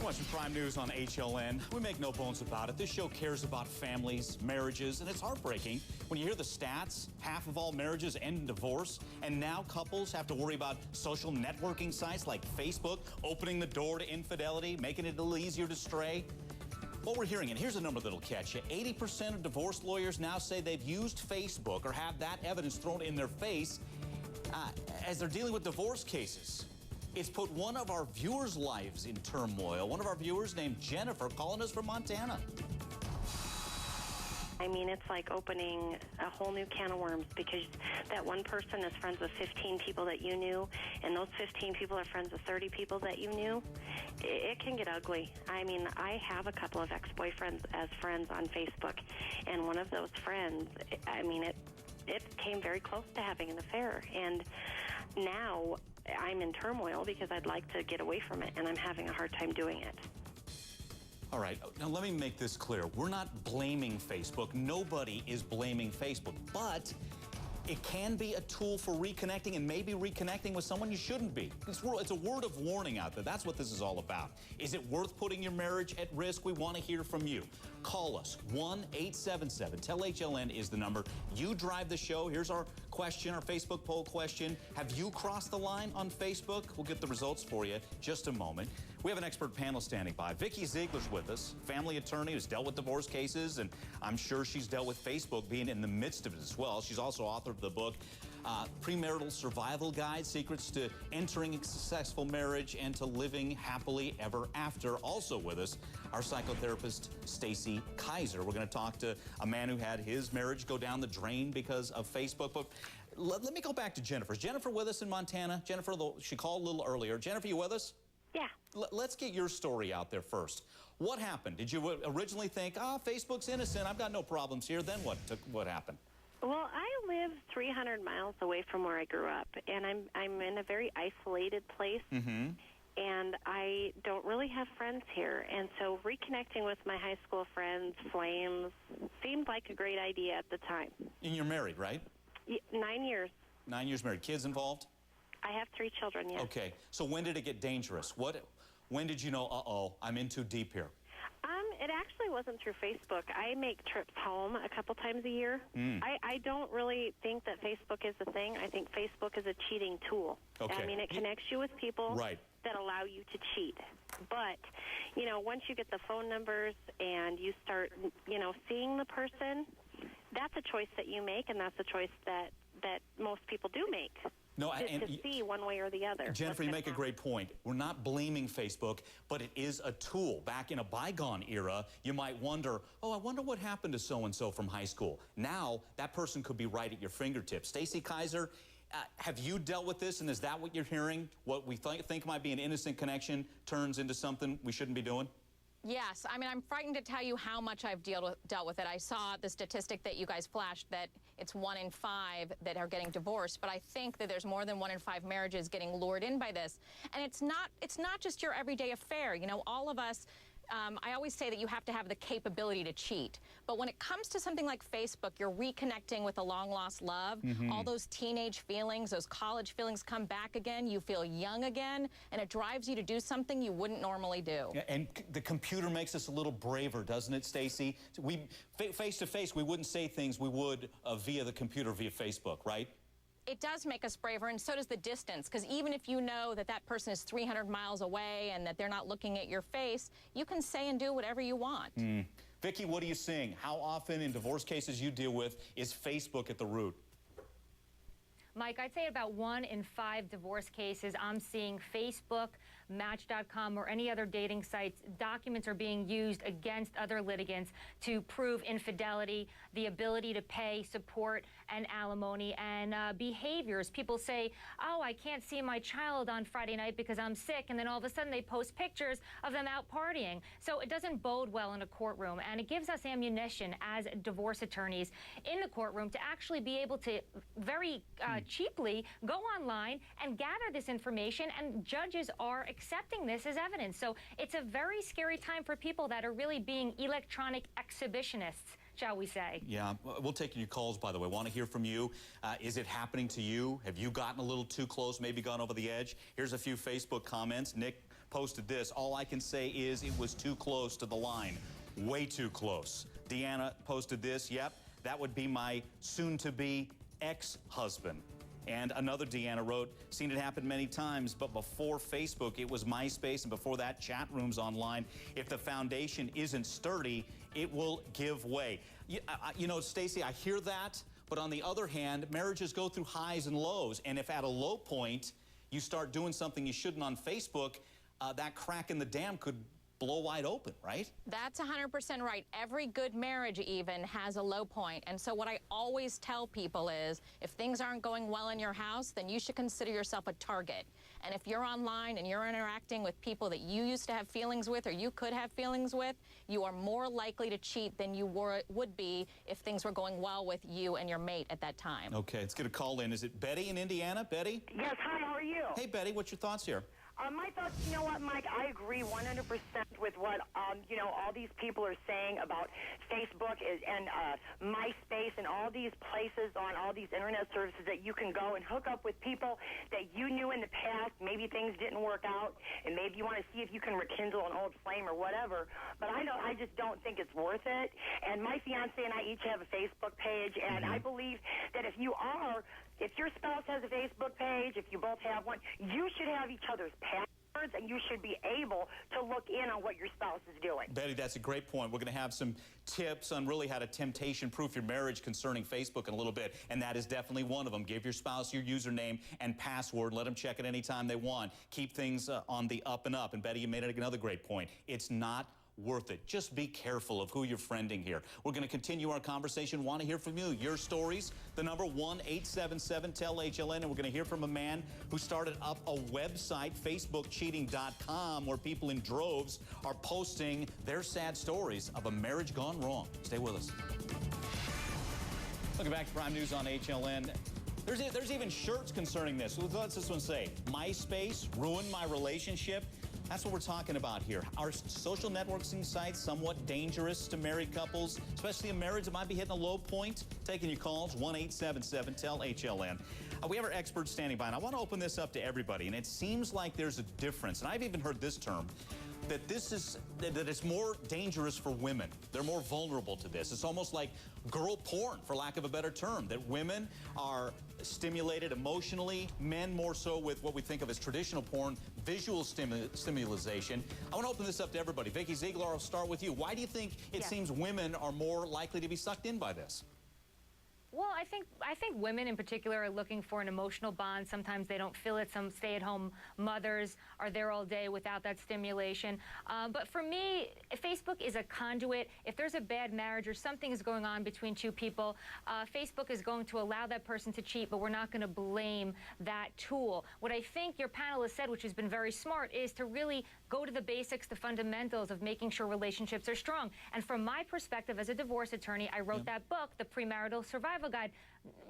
Watching Prime News on HLN. We make no bones about it. This show cares about families, marriages, and it's heartbreaking when you hear the stats. Half of all marriages end in divorce, and now couples have to worry about social networking sites like Facebook opening the door to infidelity, making it a little easier to stray. What we're hearing, and here's a number that'll catch you, 80% of divorce lawyers now say they've used Facebook or have that evidence thrown in their face as they're dealing with divorce cases. It's put one of our viewers' lives in turmoil. One of our viewers named Jennifer calling us from Montana. I mean, it's like opening a whole new can of worms because that one person is friends with 15 people that you knew, and those 15 people are friends with 30 people that you knew. It can get ugly. I mean, I have a couple of ex-boyfriends as friends on Facebook, and one of those friends, I mean, it came very close to having an affair, and now I'm in turmoil because I'd like to get away from it, and I'm having a hard time doing it. All right, now let me make this clear. We're not blaming Facebook. Nobody is blaming Facebook, but it can be a tool for reconnecting and maybe reconnecting with someone you shouldn't be. It's a word of warning out there. That's what this is all about. Is it worth putting your marriage at risk? We want to hear from you. Call us, 1-877-TEL-HLN is the number. You drive the show. Here's our question, our Facebook poll question. Have you crossed the line on Facebook? We'll get the results for you in just a moment. We have an expert panel standing by. Vikki Ziegler's with us, family attorney who's dealt with divorce cases, and I'm sure she's dealt with Facebook being in the midst of it as well. She's also author of the book, Premarital Survival Guide, Secrets to Entering a Successful Marriage and to Living Happily Ever After. Also with us, our psychotherapist, Stacey Kaiser. We're going to talk to a man who had his marriage go down the drain because of Facebook. But let me go back to Jennifer. Is Jennifer with us in Montana? Jennifer, she called a little earlier. Jennifer, you with us? Yeah. Let's get your story out there first. What happened? Did you originally think, Facebook's innocent, I've got no problems here? Then what happened? Well, I live 300 miles away from where I grew up, and I'm in a very isolated place, and I don't really have friends here. And so reconnecting with my high school friends, Flames, seemed like a great idea at the time. And you're married, right? 9 years. 9 years married. Kids involved? I have 3 children, yes. Okay. So when did it get dangerous? When did you know, uh-oh, I'm in too deep here? It actually wasn't through Facebook. I make trips home a couple times a year. I don't really think that Facebook is a thing. I think Facebook is a cheating tool. Okay. I mean, it connects you with people that allow you to cheat. But, once you get the phone numbers and you start, seeing the person, that's a choice that you make, and that's a choice that most people do make. No, to see one way or the other. Jennifer, you make a great point. We're not blaming Facebook, but it is a tool. Back in a bygone era, you might wonder, I wonder what happened to so-and-so from high school. Now, that person could be right at your fingertips. Stacey Kaiser, have you dealt with this, and is that what you're hearing? What we think might be an innocent connection turns into something we shouldn't be doing? Yes. I mean, I'm frightened to tell you how much I've dealt with it. I saw the statistic that you guys flashed that it's 1 in 5 that are getting divorced, but I think that there's more than 1 in 5 marriages getting lured in by this. And it's not just your everyday affair. All of us, I always say that you have to have the capability to cheat. But when it comes to something like Facebook, you're reconnecting with a long-lost love. All those teenage feelings, those college feelings come back again. You feel young again, and it drives you to do something you wouldn't normally do. Yeah, and the computer makes us a little braver, doesn't it, Stacey? Face-to-face, we wouldn't say things we would via the computer, via Facebook, right? It does make us braver, and so does the distance, because even if you know that that person is 300 miles away and that they're not looking at your face, you can say and do whatever you want. Vikki, what are you seeing? How often in divorce cases you deal with is Facebook at the root? Mike, I'd say about 1 in 5 divorce cases I'm seeing Facebook, Match.com, or any other dating sites, documents are being used against other litigants to prove infidelity, the ability to pay support and alimony, and behaviors. People say, I can't see my child on Friday night because I'm sick, and then all of a sudden they post pictures of them out partying. So it doesn't bode well in a courtroom, and it gives us ammunition as divorce attorneys in the courtroom to actually be able to very cheaply go online and gather this information, and judges are accepting this as evidence. So it's a very scary time for people that are really being electronic exhibitionists, shall we say. Yeah, we'll take your calls, by the way. Want to hear from you. Is it happening to you? Have you gotten a little too close, maybe gone over the edge? Here's a few Facebook comments. Nick posted this. All I can say is it was too close to the line. Way too close. Deanna posted this. Yep, that would be my soon-to-be ex-husband. And another Deanna wrote, seen it happen many times, but before Facebook, it was MySpace, and before that, chat rooms online. If the foundation isn't sturdy, it will give way. You know, Stacey, I hear that, but on the other hand, marriages go through highs and lows, and if at a low point, you start doing something you shouldn't on Facebook, that crack in the dam could blow wide open, right? That's 100% right. Every good marriage even has a low point. And so what I always tell people is, if things aren't going well in your house, then you should consider yourself a target. And if you're online and you're interacting with people that you used to have feelings with or you could have feelings with, you are more likely to cheat than you would be if things were going well with you and your mate at that time. Okay, let's get a call in. Is it Betty in Indiana? Betty? Yes, hi, how are you? Hey, Betty, what's your thoughts here? My thoughts, you know what, Mike, I agree 100% with what, you know, all these people are saying about Facebook and MySpace and all these places on all these internet services that you can go and hook up with people that you knew in the past. Maybe things didn't work out, and maybe you want to see if you can rekindle an old flame or whatever. But I just don't think it's worth it. And my fiance and I each have a Facebook page, and I believe that if your spouse has a Facebook page, if you both have one, you should have each other's passwords, and you should be able to look in on what your spouse is doing. Betty, that's a great point. We're going to have some tips on really how to temptation-proof your marriage concerning Facebook in a little bit, and that is definitely one of them. Give your spouse your username and password. Let them check it anytime they want. Keep things on the up and up. And Betty, you made another great point. It's not worth it. Just be careful of who you're friending here. We're going to continue our conversation. Want to hear from you. Your stories. The number 1-877-TEL-HLN. And we're going to hear from a man who started up a website, FacebookCheating.com, where people in droves are posting their sad stories of a marriage gone wrong. Stay with us. Looking back to Prime News on HLN. There's even shirts concerning this. What's this one say? MySpace ruined my relationship. That's what we're talking about here. Are social networking sites somewhat dangerous to married couples, especially a marriage that might be hitting a low point? Taking your calls, 1-877-TEL-HLN. We have our experts standing by, and I want to open this up to everybody. And it seems like there's a difference, and I've even heard this term, that it's more dangerous for women. They're more vulnerable to this. It's almost like girl porn, for lack of a better term, that women are stimulated emotionally, men more so with what we think of as traditional porn, visual stimulation. I want to open this up to everybody. Vikki Ziegler, I'll start with you. Why do you think it seems women are more likely to be sucked in by this? Well, I think women in particular are looking for an emotional bond. Sometimes they don't feel it. Some stay-at-home mothers are there all day without that stimulation. But for me, Facebook is a conduit. If there's a bad marriage or something is going on between two people, Facebook is going to allow that person to cheat, but we're not going to blame that tool. What I think your panel has said, which has been very smart, is to really go to the basics, the fundamentals of making sure relationships are strong. And from my perspective as a divorce attorney, I wrote that book, The Premarital Survival Guide.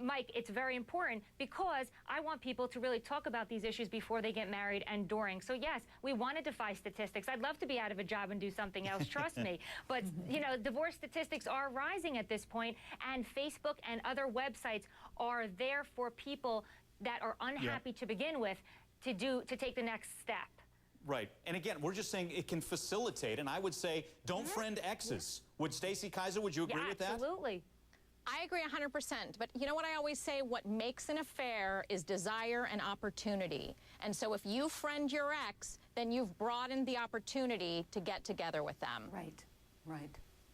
Mike, it's very important because I want people to really talk about these issues before they get married and during. So yes, we want to defy statistics. I'd love to be out of a job and do something else, trust me. But, you know, divorce statistics are rising at this point, and Facebook and other websites are there for people that are unhappy to begin with to take the next step. Right. And again, we're just saying it can facilitate, and I would say don't friend exes. Would Stacey Kaiser, would you agree with that? Absolutely. I agree 100%. But you know what I always say? What makes an affair is desire and opportunity. And so if you friend your ex, then you've broadened the opportunity to get together with them. Right, right.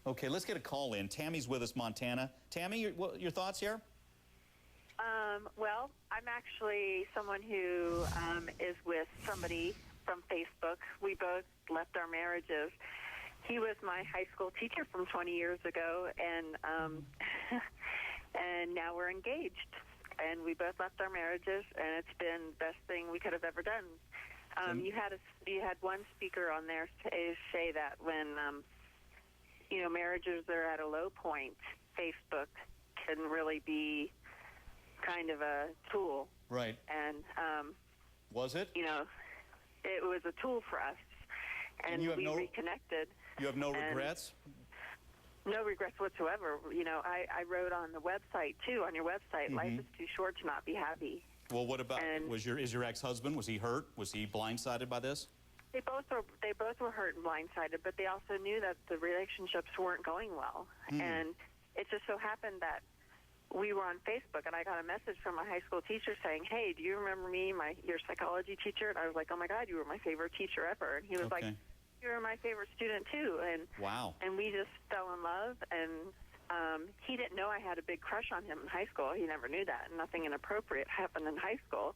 Okay, let's get a call in. Tammy's with us, Montana. Tammy, your thoughts here? Well, I'm actually someone who is with somebody from Facebook. We both left our marriages. He was my high school teacher from 20 years ago, and and now we're engaged. And we both left our marriages, and it's been the best thing we could have ever done. You had one speaker on there say that when you know, marriages are at a low point, Facebook can really be kind of a tool. Right. And was it? You know, it was a tool for us, and we reconnected. You have no regrets? No regrets whatsoever. You know, I wrote on the website, too, on your website, life is too short to not be happy. Well, what about, is your ex-husband, was he hurt? Was he blindsided by this? They both were hurt and blindsided, but they also knew that the relationships weren't going well. And it just so happened that we were on Facebook, and I got a message from a high school teacher saying, "Hey, do you remember me, your psychology teacher?" And I was like, "Oh my God, you were my favorite teacher ever." And he was like, "You were my favorite student too." And wow. And we just fell in love, and he didn't know I had a big crush on him in high school. He never knew that. Nothing inappropriate happened in high school.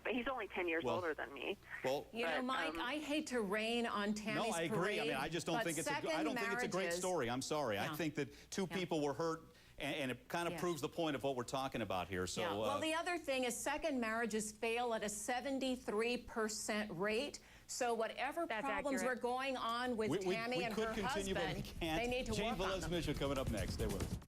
But he's only 10 years older than me. Well, you know, Mike, I hate to rain on Tammy's No, I agree. parade, I mean, I just don't think it's I don't think it's a great story. I'm sorry. Yeah. I think that two people were hurt, and it kind of proves the point of what we're talking about here. So, well, the other thing is second marriages fail at a 73% rate. So whatever problems were going on with Tammy and her husband, they need to work on them. Jane Velez-Mitchell coming up next. Stay with us.